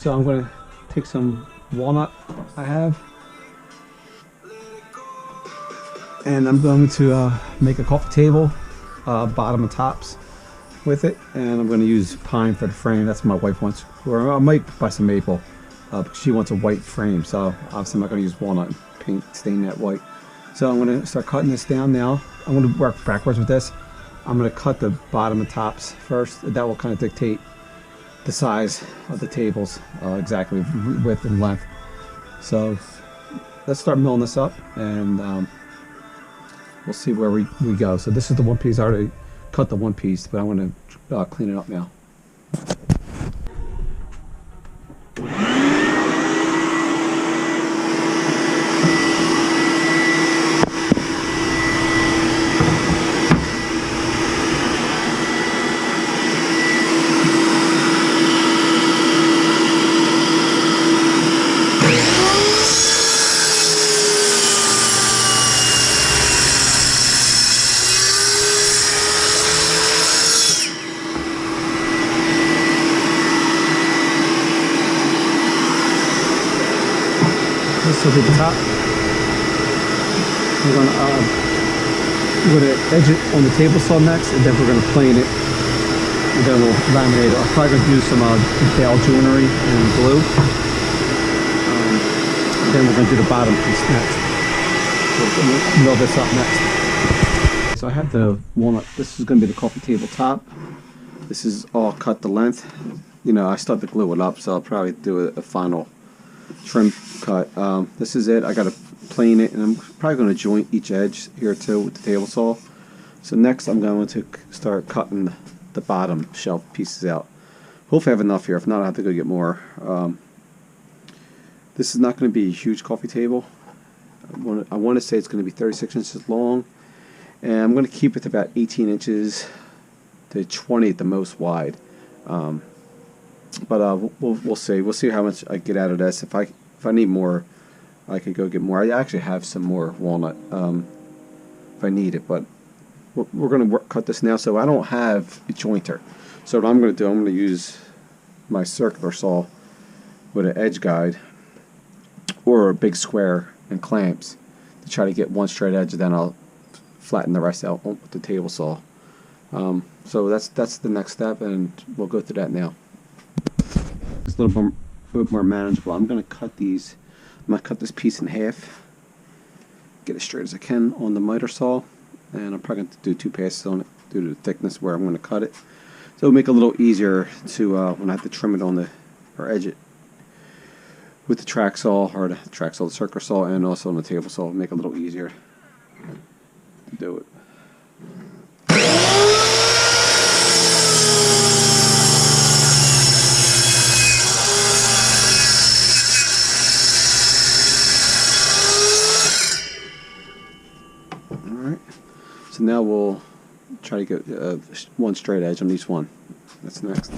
So I'm going to take some walnut I have, and I'm going to make a coffee table, bottom and tops with it, and I'm going to use pine for the frame. That's what my wife wants, or I might buy some maple, because she wants a white frame, so obviously I'm not going to use walnut and paint, stain that white. So I'm going to start cutting this down now. I'm going to work backwards with this. I'm going to cut the bottom and tops first. That will kind of dictate the size of the tables, exactly width and length. So let's start milling this up, and we'll see where we go. So this is the one piece. I already cut the one piece, but I'm going to clean it up now. This will be the top. We're going to edge it on the table saw next, and then we're going to plane it, and then we'll laminate it. I'm probably going to do some detail joinery and glue. Then we're going to do the bottom piece next. We'll mill this up next. So I have the walnut. This is going to be the coffee table top. This is all cut the length. You know, I still have to glue it up, so I'll probably do a final trim cut. This is it. I got to plane it, and I'm probably going to joint each edge here too with the table saw. So next I'm going to start cutting the bottom shelf pieces out. Hopefully I have enough here. If not, I have to go get more. This is not going to be a huge coffee table. I want to say it's going to be 36 inches long, and I'm going to keep it to about 18 inches to 20 at the most wide. But we'll see. We'll see how much I get out of this. If I need more, I could go get more. I actually have some more walnut if I need it. But we're going to cut this now. So I don't have a jointer. So what I'm going to do, I'm going to use my circular saw with an edge guide or a big square and clamps to try to get one straight edge. And then I'll flatten the rest out with the table saw. So that's the next step, and we'll go through that now. It's a little bit more manageable. I'm going to cut these. I'm going to cut this piece in half, get it straight as I can on the miter saw, and I'm probably going to do 2 passes on it due to the thickness where I'm going to cut it. So it'll make it a little easier to when I have to trim it on the or edge it with the track saw or the circular saw, and also on the table saw. It'll make it a little easier to do it. So now we'll try to get one straight edge on each one. That's next.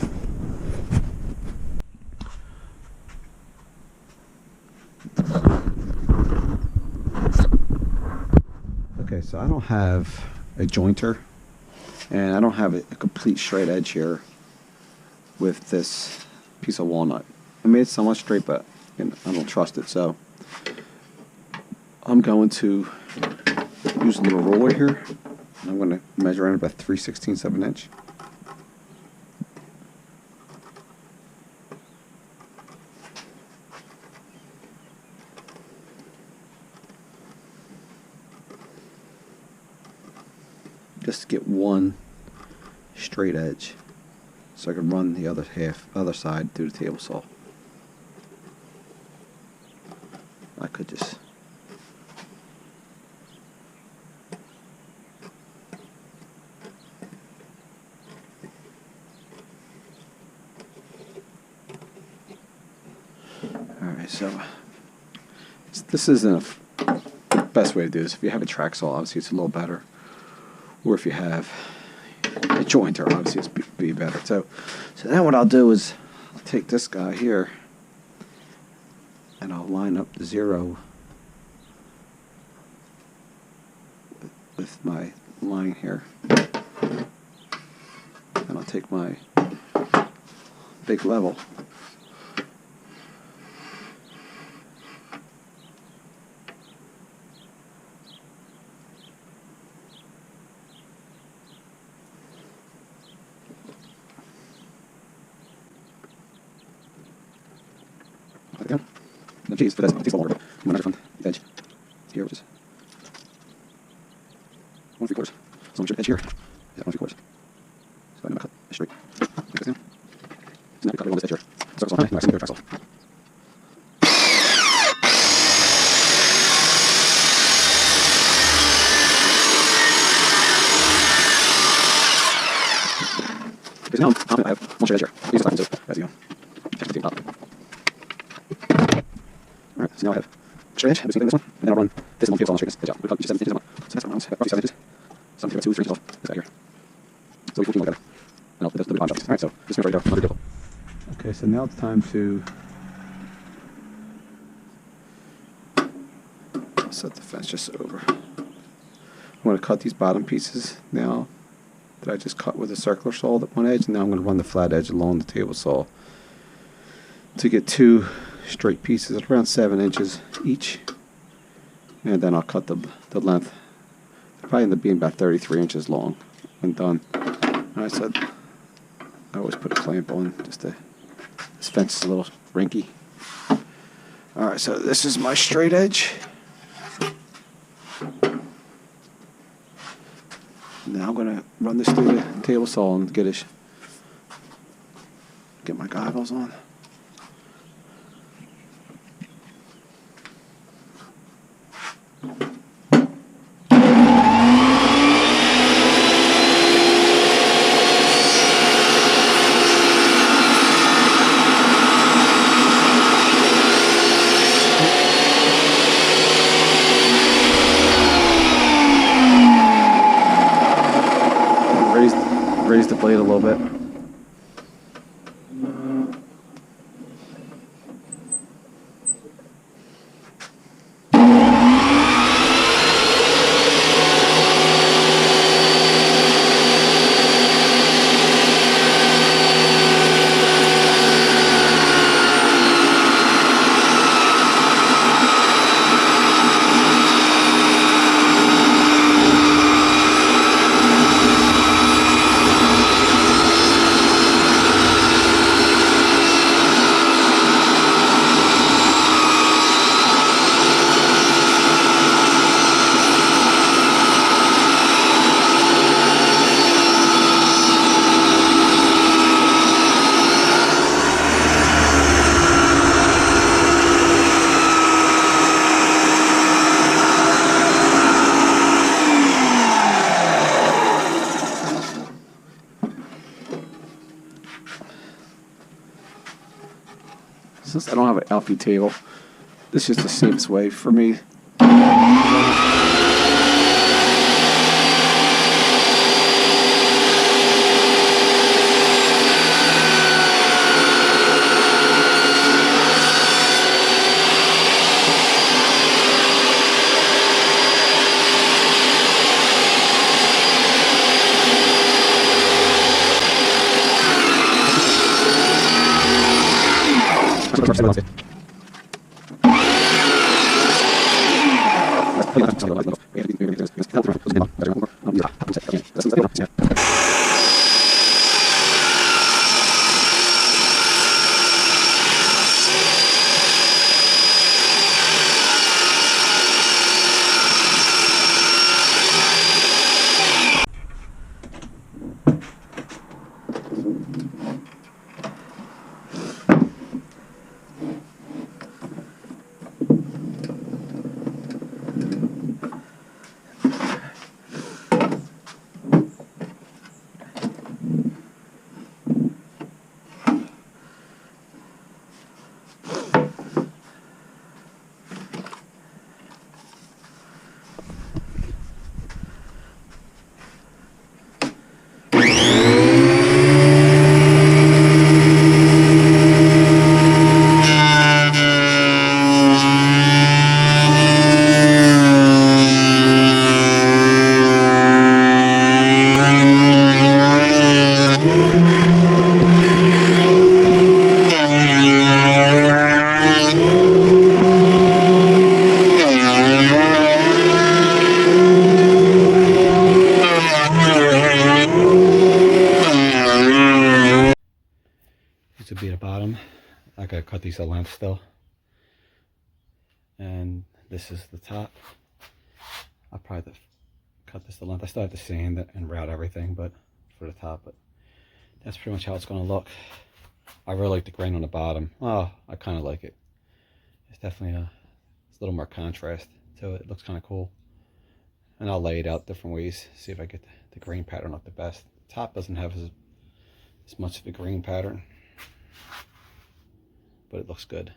Okay, so I don't have a jointer, and I don't have a complete straight edge here with this piece of walnut. I made it somewhat straight, but I don't trust it, so I'm going to use a little roller here. I'm going to measure in about 3/16 of an inch. Just to get one straight edge, so I can run the other side through the table saw. I could just so this isn't the best way to do this. If you have a track saw, obviously it's a little better, or if you have a jointer, obviously it's be better. So now what I'll do is I'll take this guy here, and I'll line up the 0 with my line here, and I'll take my big level Like that. The cheese for this takes a little longer, but I'm from the edge here, which is 1 3/4. So I'm sure the edge here is at 1 3/4. So I'm going to cut it straight. Like this down. So now we cut along this edge here. Circles on. Nice and good. Axle. Because now I have one straight edge here. Use this time, so as you go. Check the top. Alright, so now I have straight edge, I'm just going to this one, and then I'll run this along the table saw on the straight edge out. We cut each 7 inches on. So that's around roughly 7 inches. So I'm going to 2 3 inches off this guy here. So we 14 like that. And I'll put this little bit on. Alright, so just going to ready to go. Another table. Okay, so now it's time to set the fence just over. I'm going to cut these bottom pieces now that I just cut with a circular saw at one edge, and now I'm going to run the flat edge along the table saw to get 2 straight pieces at around 7 inches each, and then I'll cut the length. It'll probably end up being about 33 inches long when done. Alright, so I always put a clamp on just to, this fence is a little rinky. Alright, so this is my straight edge. Now I'm going to run this through the table saw and get my goggles on. Raise the blade a little bit. Since I don't have an Alfie table, this is the safest way for me. This would be the bottom. I gotta cut these at length still. and this is the top. I'll probably cut this to length. I still have to sand it and route everything, but for the top, but that's pretty much how it's going to look. I really like the grain on the bottom. Oh, I kind of like it. It's definitely it's a little more contrast to it. It looks kind of cool. And I'll lay it out different ways, see if I get the grain pattern look the best. The top doesn't have as much of a grain pattern, but it looks good.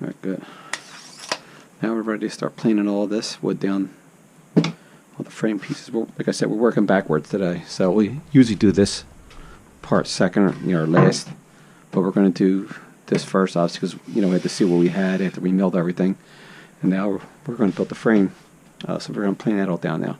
Alright, good. Now we're ready to start planing all this wood down, all the frame pieces. Like I said, we're working backwards today, so we usually do this part second, or last, but we're going to do this first, obviously, because we had to see what we had after we milled everything, and now we're going to build the frame. So we're going to plane that all down now.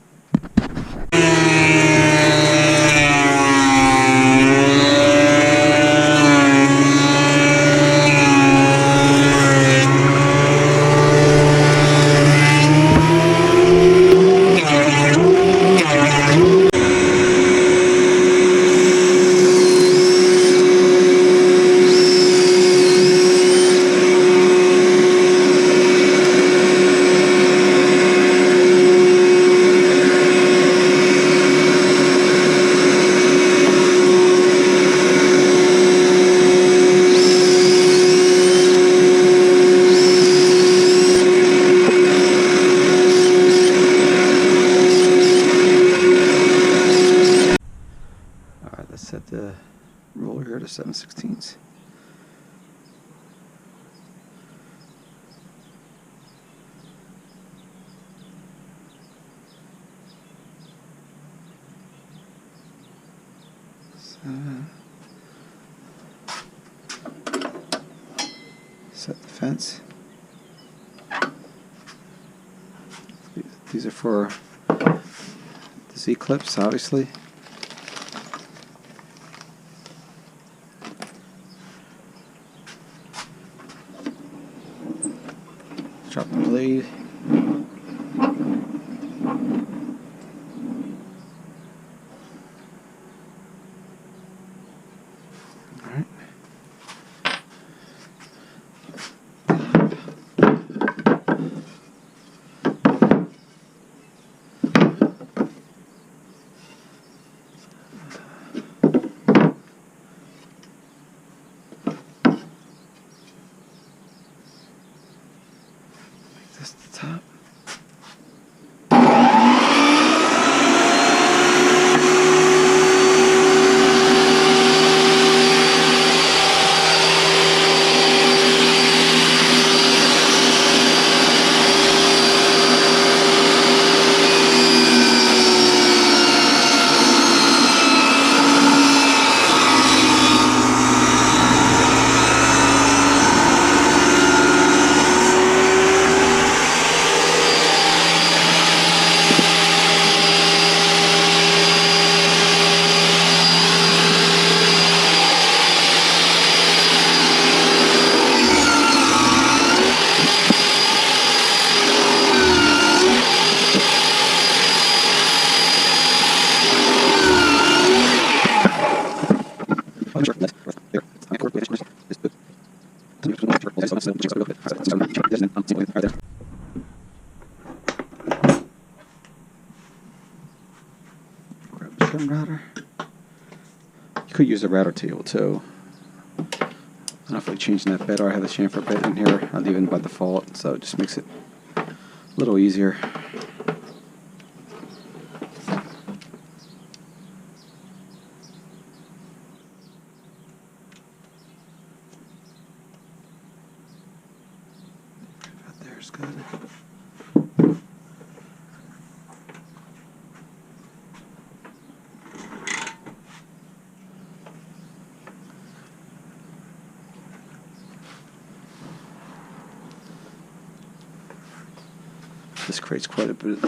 Let's set the roller here to 7/16. Set the fence. These are for the Z-clips, obviously. Drop the blade. Alright. Make this the top. Grab the trim router. You could use a router table too. I'm not really changing that bed, or I have the chamfer bed in here. I leave it by default, so it just makes it a little easier. Right there's good. This creates quite a bit.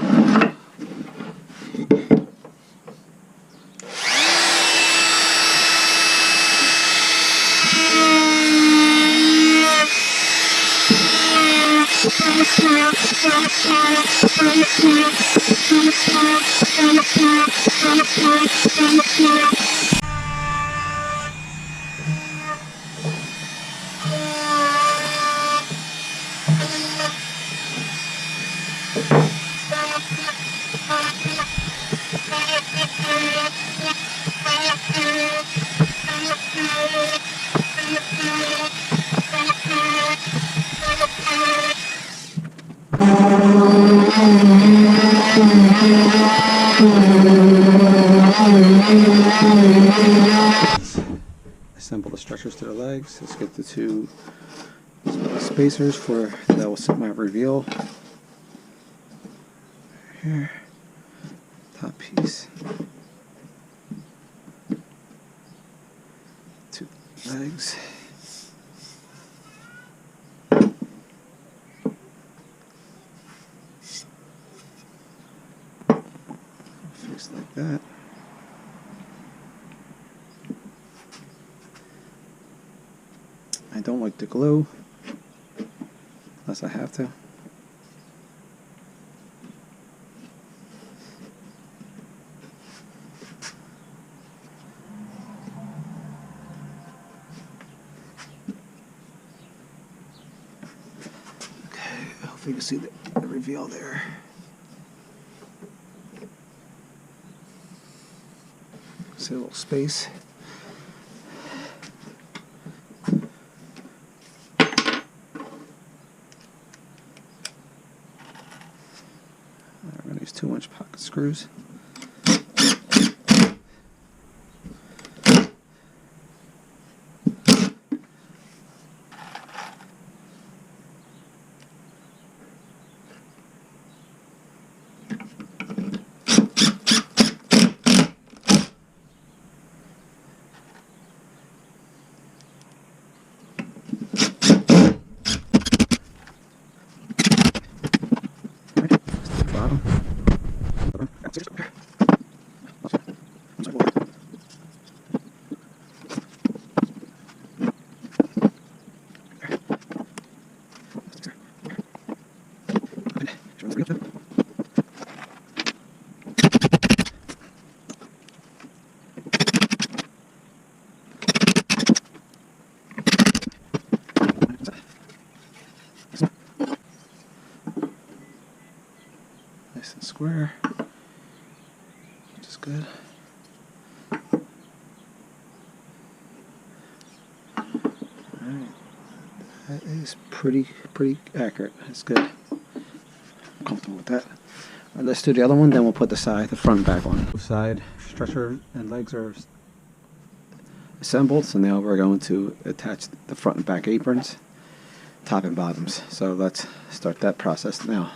Assemble the structures to the legs. Let's get the two spacers for that will sit my reveal. Here, top piece. Two legs. Fix like that. I don't like to glue unless I have to. Okay, hopefully you can see the reveal there. See a little space. I'm going to use 2-inch pocket screws. square, which is good. Alright, that is pretty accurate. That's good. I'm comfortable with that. Alright, let's do the other one, then we'll put the front and back on. Both side stretcher and legs are assembled, so now we're going to attach the front and back aprons, top and bottoms. So let's start that process now.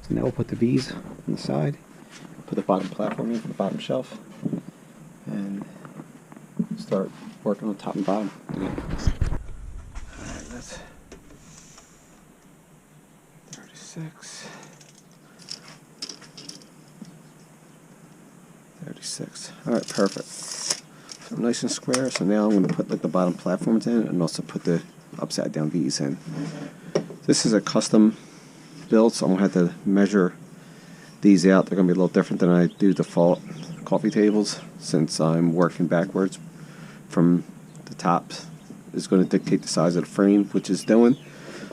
Now we'll put the V's on the side, put the bottom platform in for the bottom shelf, and start working on top and bottom again. Alright, that's 36. 36. Alright, perfect. So nice and square. So now I'm going to put like the bottom platforms in and also put the upside down V's in. This is a custom build, so I'm going to have to measure these out. They're going to be a little different than I do default coffee tables, since I'm working backwards from the top is going to dictate the size of the frame, which is doing.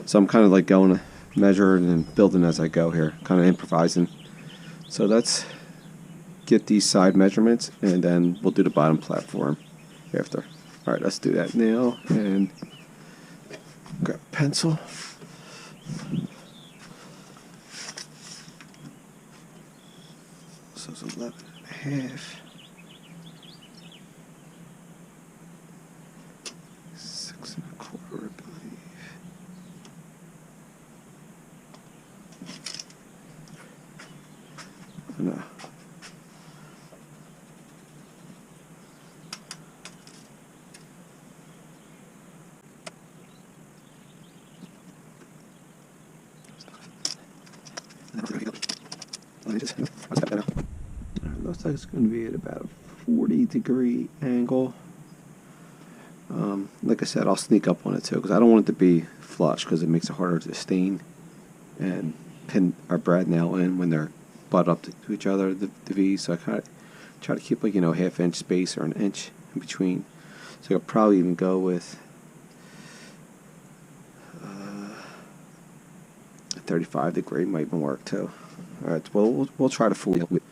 So I'm kind of like going to measure and building as I go here, kind of improvising. So let's get these side measurements and then we'll do the bottom platform after. Alright, let's do that now, and grab a pencil. So it's 11.5. 6 1/4, I believe. No. Looks like it's going to be at about a 40-degree angle. Like I said, I'll sneak up on it too, because I don't want it to be flush, because it makes it harder to stain and pin our brad nail in when they're butt up to each other, the V's. So I kind of try to keep like, you know, half-inch space or an inch in between. So I'll probably even go with a 35-degree might even work too. All right, well, we'll try to fool you with.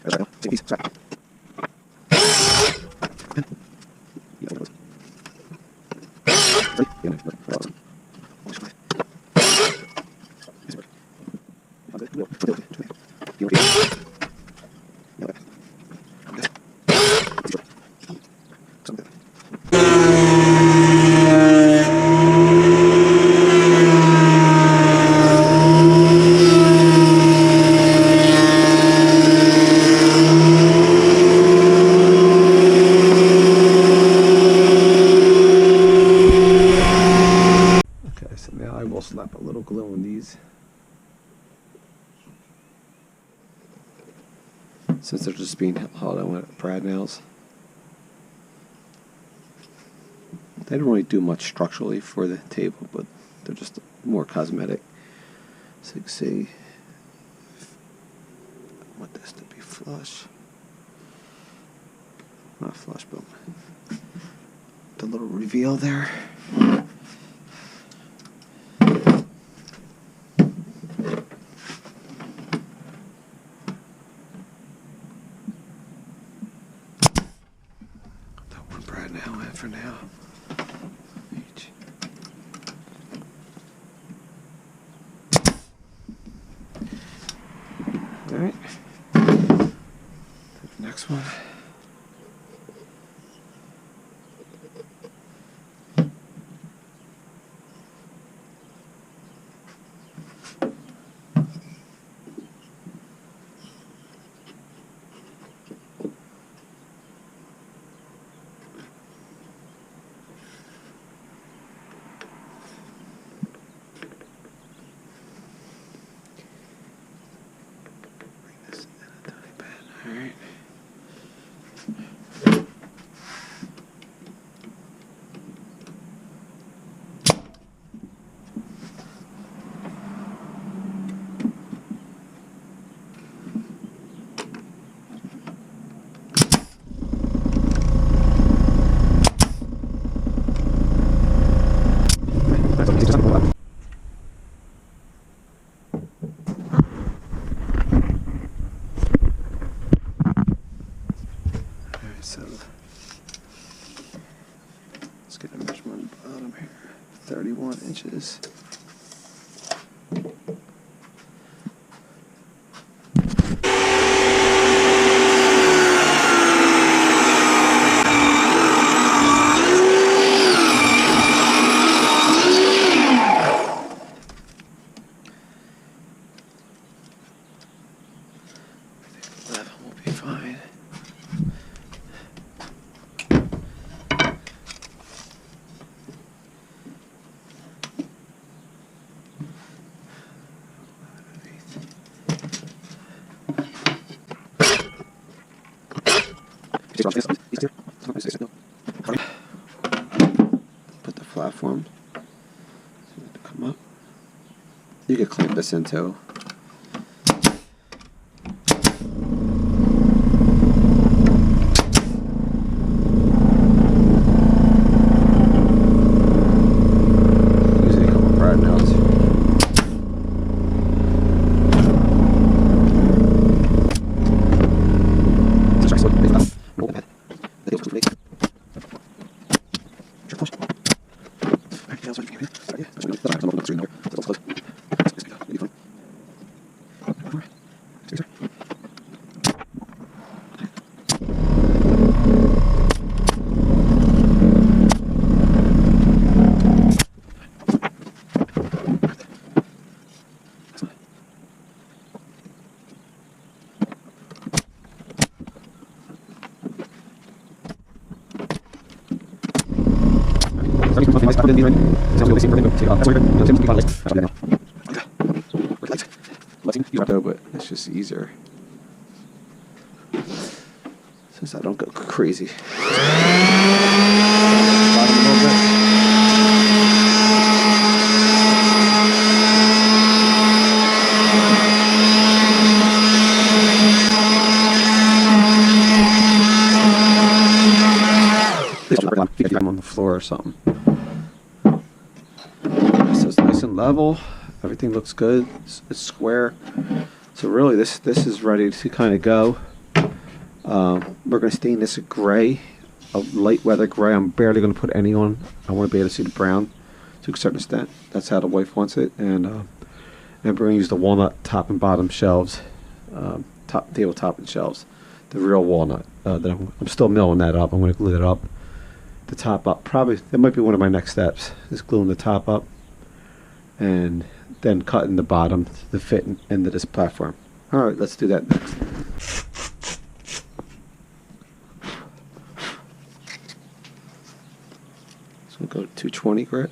I will slap a little glue on these, since they're just being held on with brad nails. They don't really do much structurally for the table, but they're just more cosmetic. So you can see, I want this to be flush. Not flush, but the little reveal there. For now. All right. The next one. Alright. So let's get a measurement on the bottom here. 31 inches. Level will be fine. Put the platform to come up. You could clamp this into. Using a couple brad nails. But it's just easier since I don't go crazy. I'm on the floor or something. So it's nice and level. Everything looks good. It's square. So really, this is ready to kind of go. We're going to stain this a gray, a light weather gray. I'm barely going to put any on. I want to be able to see the brown to a certain extent. That's how the wife wants it. And we're going to use the walnut top and bottom shelves, tabletop and shelves, the real walnut. I'm still milling that up. I'm going to glue it up. The top up, probably that might be one of my next steps, is gluing the top up and then cutting the bottom to fit into this platform. Alright, let's do that next. So we'll go to 220 grit.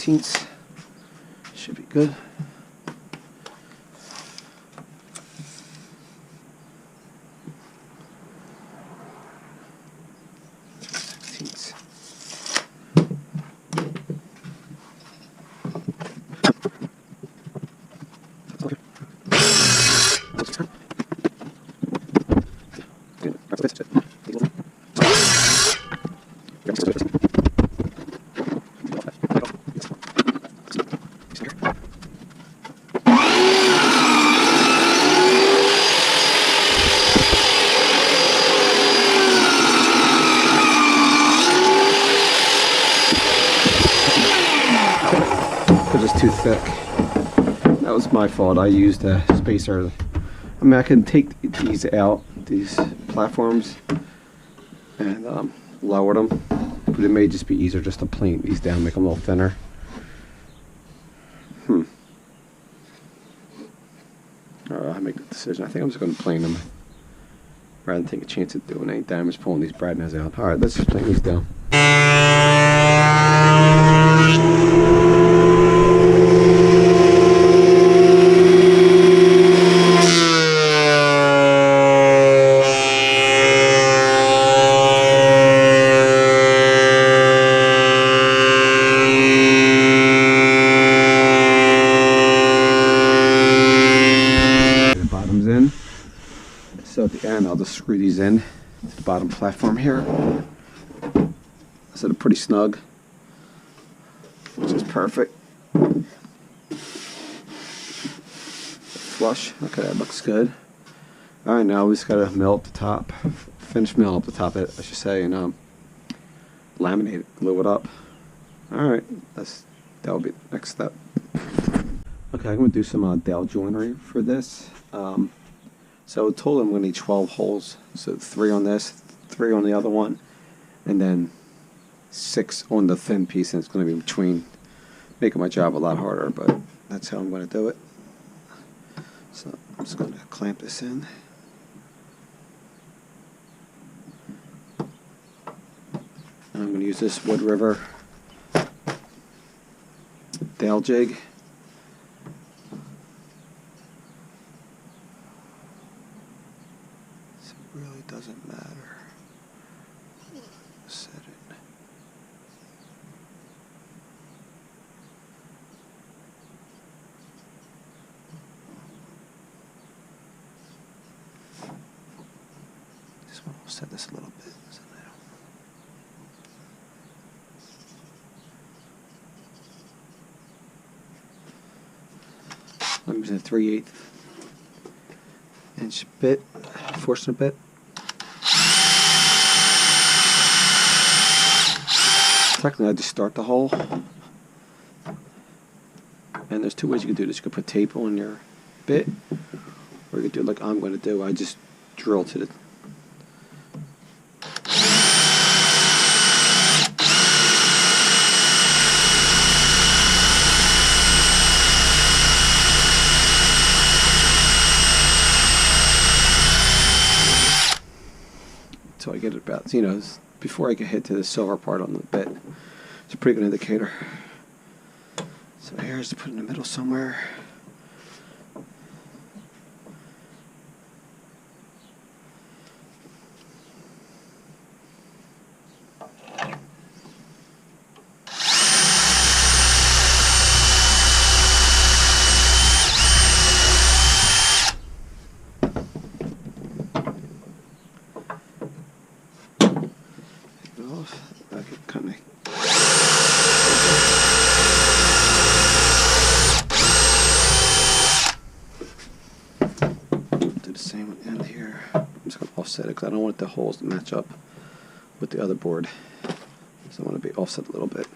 16ths. Should be good. Because it's too thick. That was my fault. I used a spacer. I mean, I can take these out, these platforms, and lower them, but it may just be easier just to plane these down, make them a little thinner. I make the decision. I think I'm just going to plane them rather than take a chance of doing any damage pulling these brightness out. All right, let's just plane these down. In. So at the end, I'll just screw these in to the bottom platform here. So they're pretty snug, which is perfect. Flush. Okay, that looks good. All right, now we just gotta mill up the top, finish mill up the top of it, I should say, and laminate it, glue it up. All right, that'll be the next step. Okay, I'm gonna do some dowel joinery for this. So total I'm going to need 12 holes, so 3 on this, 3 on the other one, and then 6 on the thin piece, and it's going to be between, making my job a lot harder, but that's how I'm going to do it. So I'm just going to clamp this in. And I'm going to use this Wood River dowel jig. Really doesn't matter. Set it. Just want to set this a little bit. So I'm using a 3/8 inch bit, Forstner bit. Technically, I just start the hole, and there's 2 ways you can do this. You can put tape on your bit, or you can do it like I'm going to do. I just drill to the so I get it about, before I get hit to the silver part on the bit. It's a pretty good indicator. So here's to put in the middle somewhere. I could kind of do the same end here. I'm just going to offset it because I don't want the holes to match up with the other board. So I want to be offset a little bit.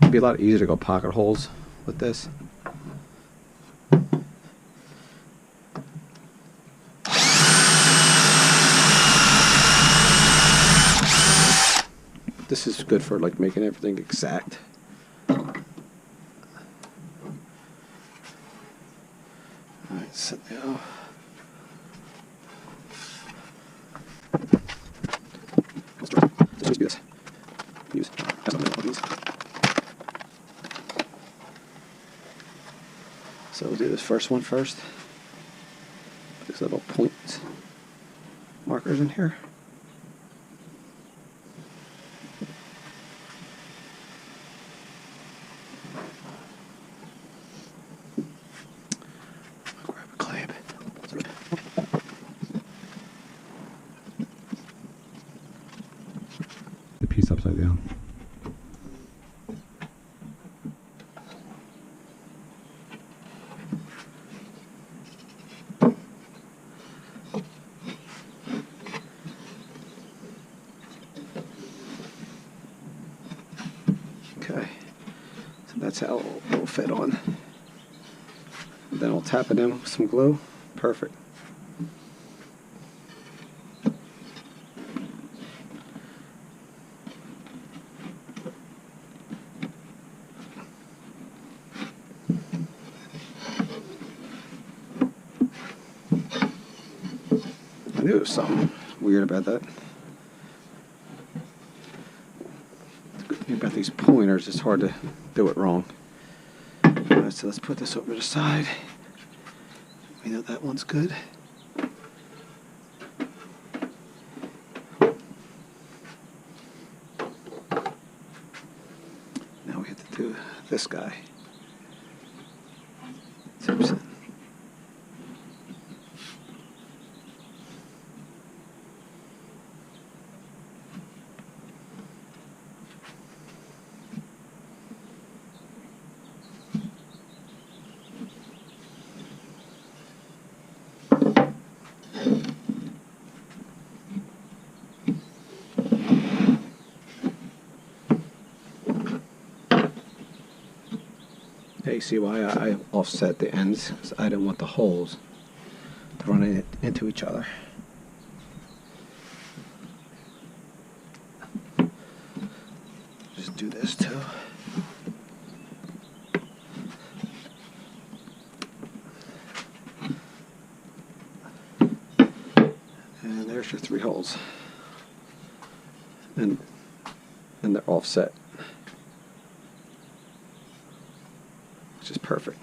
It'd be a lot easier to go pocket holes with this. This is good for like making everything exact. Alright, so now first one first. These little point markers in here. I'll grab a clamp. The piece upside down. Okay, so that's how it'll fit on. And then I'll tap it in with some glue. Perfect. I knew there was something weird about that. About these pointers, it's hard to do it wrong. Alright, so let's put this over to the side. We know that one's good. Now we have to do this guy. Tips in. Now you see why I offset the ends, because I didn't want the holes to run into each other. Just do this too. And there's your 3 holes. And they're offset, which is perfect.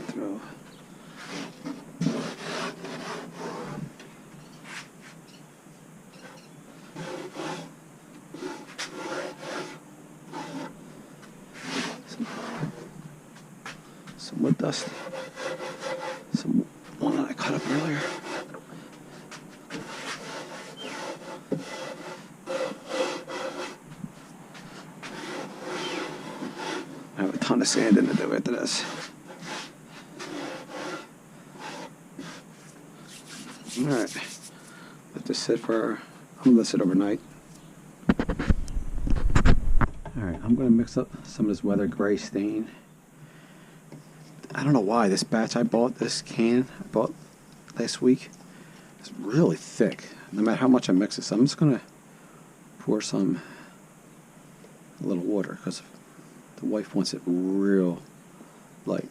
Throw. Some wood dust. Some one that I cut up earlier. I have a ton of sanding to do after this. Alright. Let this sit for, I'm gonna let it sit overnight. Alright, I'm gonna mix up some of this weather gray stain. I don't know why this batch I bought, this can I bought last week, is really thick. No matter how much I mix it, so I'm just gonna pour a little water because the wife wants it real light.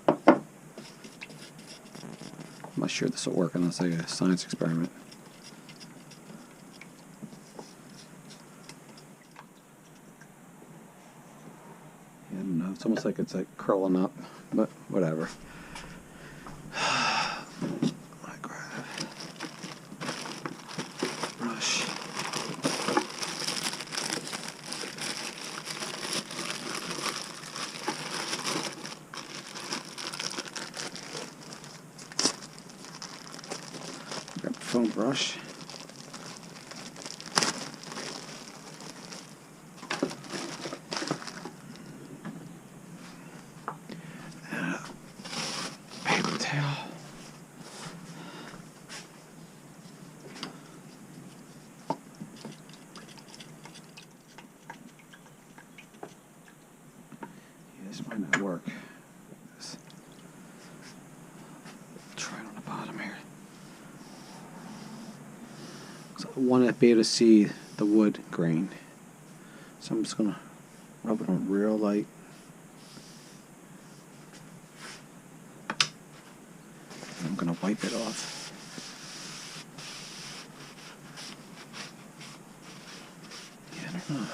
I'm not sure this will work unless I get a science experiment. Yeah, I don't know. It's almost like it's like curling up, but whatever. brush. Grab the foam brush. Paper towel. This might not work. Try it on the bottom here. So I want to be able to see the wood grain. So I'm just going to rub it on real light. I'm going to wipe it off. Yeah, I don't know.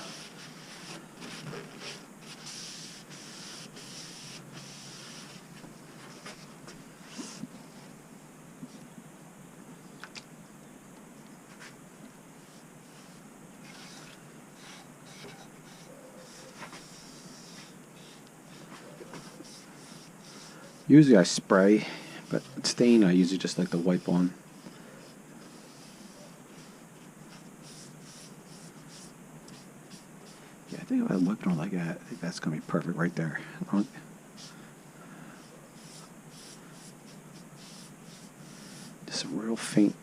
Usually I spray, but stain I usually just like to wipe on. Yeah, I think if I wipe it on like that, I think that's going to be perfect right there. Just real faint.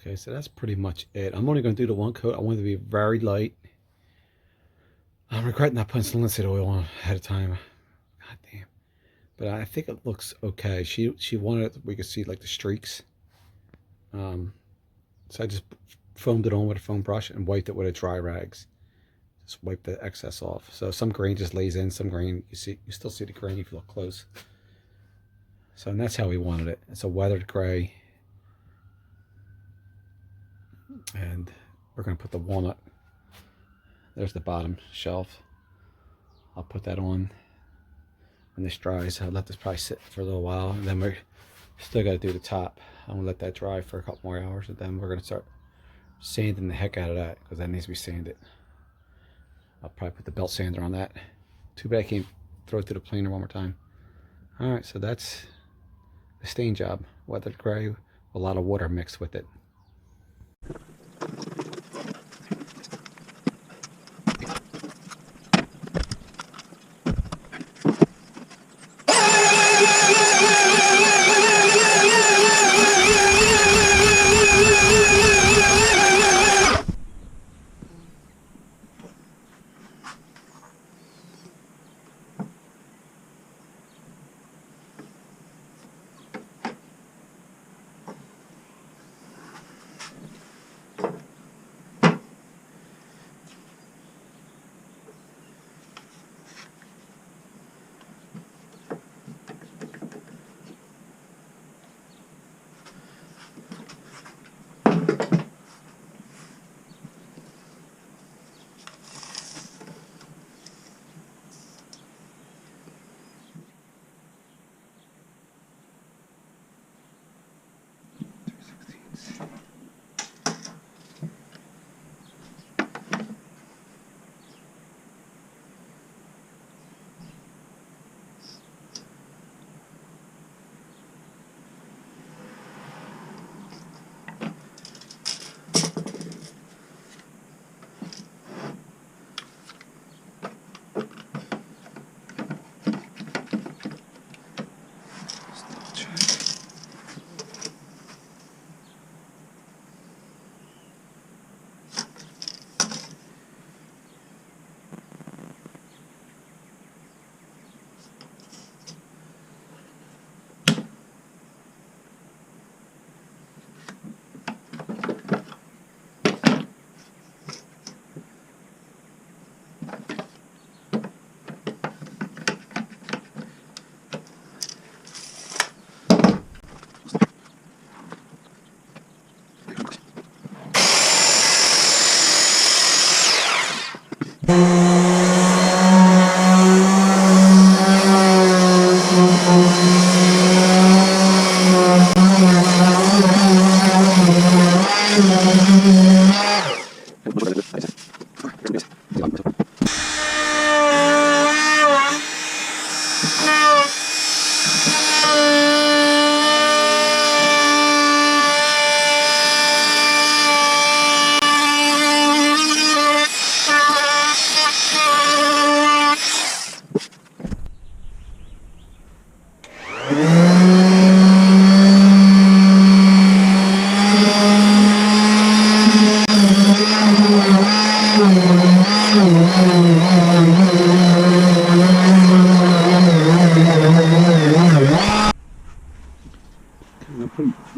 Okay, so that's pretty much it. I'm only going to do the one coat. I want it to be very light. I'm regretting not putting some linseed oil on ahead of time. God damn. But I think it looks okay. She wanted we could see like the streaks. So I just foamed it on with a foam brush and wiped it with a dry rags. Just wipe the excess off. So some grain just lays in, some grain you still see the grain if you look close. So and that's how we wanted it. It's a weathered gray. And we're going to put the walnut. There's the bottom shelf. I'll put that on when this dries. I'll let this probably sit for a little while, and then we're still got to do the top. I'm going to let that dry for a couple more hours, and then we're going to start sanding the heck out of that because that needs to be sanded. I'll probably put the belt sander on that. Too bad I can't throw it to the planer one more time. Alright, so that's the stain job. Weathered gray, a lot of water mixed with it.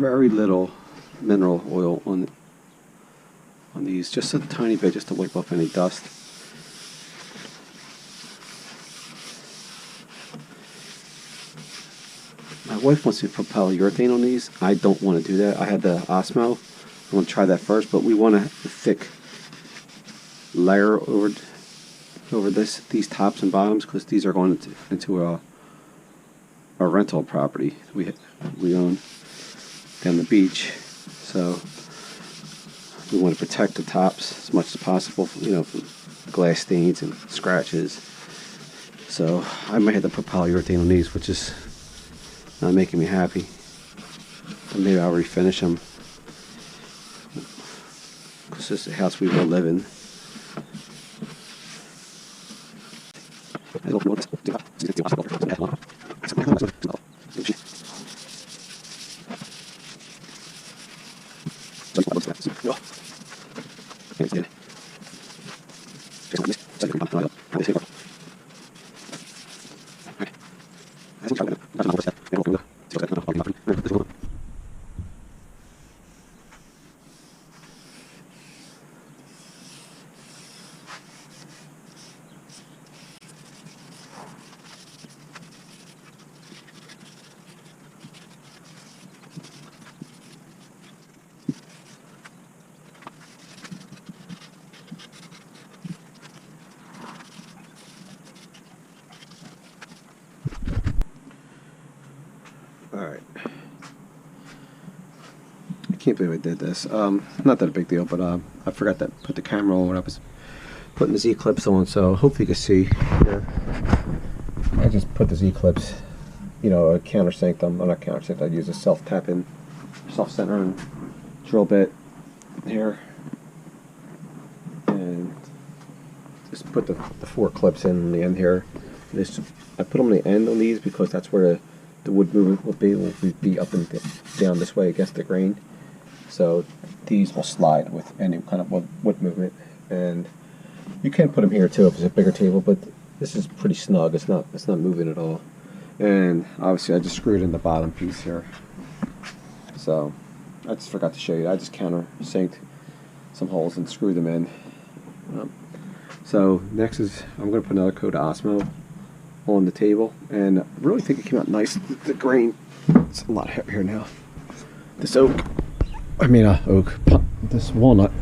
very little mineral oil on these, just a tiny bit, just to wipe off any dust. My wife wants to put polyurethane on these. I don't want to do that. I had the Osmo. I want to try that first, but we want a thick layer over these tops and bottoms, because these are going into a rental property we own down the beach. So we want to protect the tops as much as possible, you know, from glass stains and scratches. So I might have to put polyurethane on these, which is not making me happy. But maybe I'll refinish them, because this is the house we will live in. Alright. I can't believe I did this. Not that a big deal, but I forgot to put the camera on when I was putting the Z-clips on, so hopefully you can see here. I just put the Z-clips, you know, countersink them. Well, not countersink, I use a self-tapping, self-centering drill bit here. And just put the 4 clips in the end here. I put them on the end on these because that's where the wood movement will be up and down this way against the grain. So these will slide with any kind of wood movement. And you can put them here too if it's a bigger table, but this is pretty snug. It's not moving at all. And obviously I just screwed in the bottom piece here. So I just forgot to show you. I just countersinked some holes and screwed them in. So next is I'm going to put another coat of Osmo on the table, and I really think it came out nice. The grain, it's a lot heavier now. This this walnut.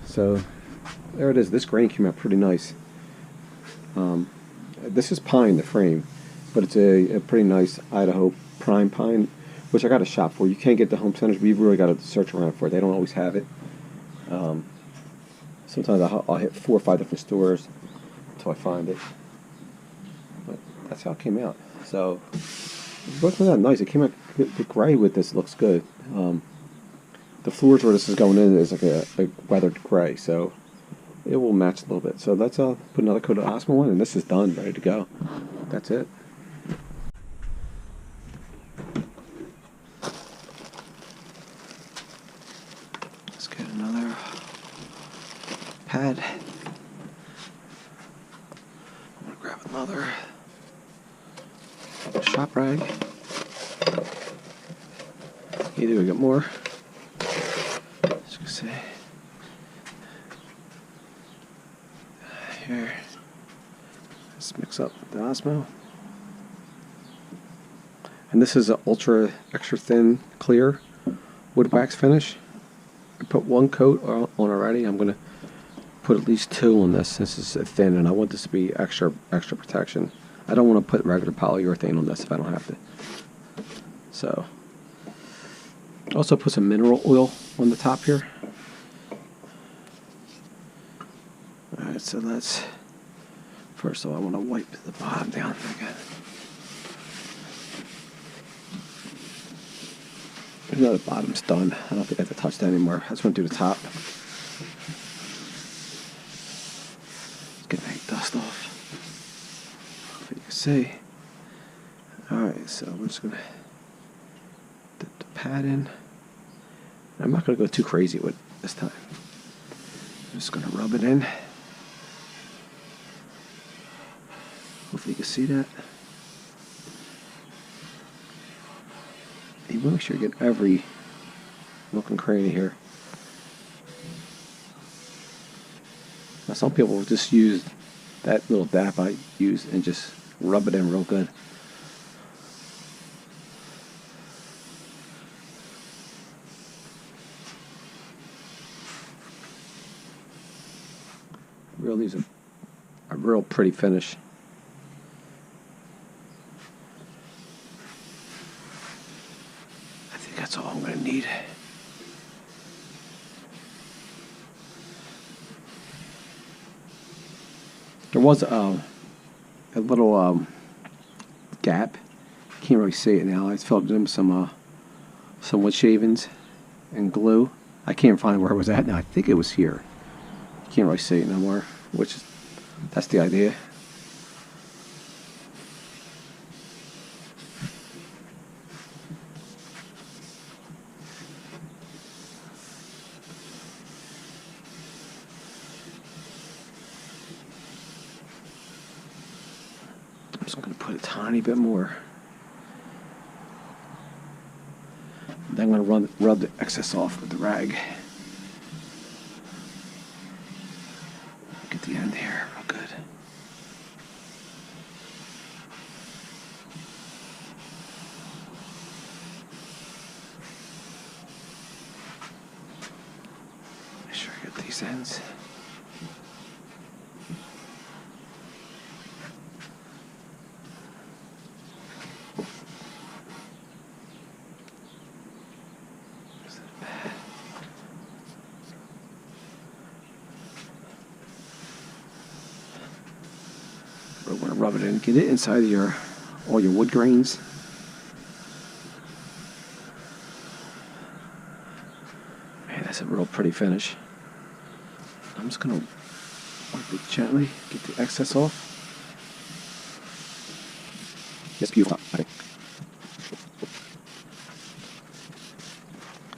So there it is. This grain came out pretty nice. This is pine, the frame, but it's a pretty nice Idaho prime pine, which I got a shop for. You can't get the home centers, but you've really got to search around for it. They don't always have it. Sometimes I'll hit 4 or 5 different stores until I find it. But that's how it came out. So it wasn't that nice. It came out, the gray with this looks good. The floors where this is going in is like a weathered gray, so it will match a little bit. So let's put another coat of Osmo on, and this is done, ready to go. That's it. Let's get another pad. I'm gonna grab another shop rag. Either we got more. As you can see. Here. Let's mix up the Osmo. And this is an ultra extra thin clear wood wax finish. I put 1 coat on already. I'm gonna put at least 2 on this. This is thin, and I want this to be extra protection. I don't want to put regular polyurethane on this if I don't have to. So, also put some mineral oil on the top here. Alright, so let's, first of all I want to wipe the bottom down again. No, the bottom's done. I don't think I have to touch that anymore. I just want to do the top. Let's get that dust off. You can see. Alright, so we're just going to dip the pad in. I'm not going to go too crazy with it this time. I'm just going to rub it in. Hopefully you can see that. Even make sure you get every nook and cranny here. Now some people will just use that little dap I use and just rub it in real good. Really is a real pretty finish. I think that's all I'm going to need. There was a little gap. Can't really see it now. I filled in some wood shavings and glue. I can't find where it was at now. I think it was here. Can't really see it no more, which is, that's the idea. I'm just going to put a tiny bit more. Then I'm going to rub the excess off with the rag. Get the end here real good. Make sure I get these ends. We're going to rub it in, get it inside of all your wood grains. Man, that's a real pretty finish. I'm just going to work it gently, get the excess off. It's beautiful. Okay.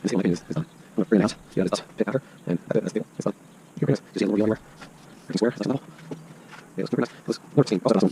This thing is done. I'm going to bring it out. Yeah, it's pick after, and that's the it's done. Here, bring it. Just see a little yellow everywhere. Everything square. That's level. Yeah, let's go. Let's 13. Also,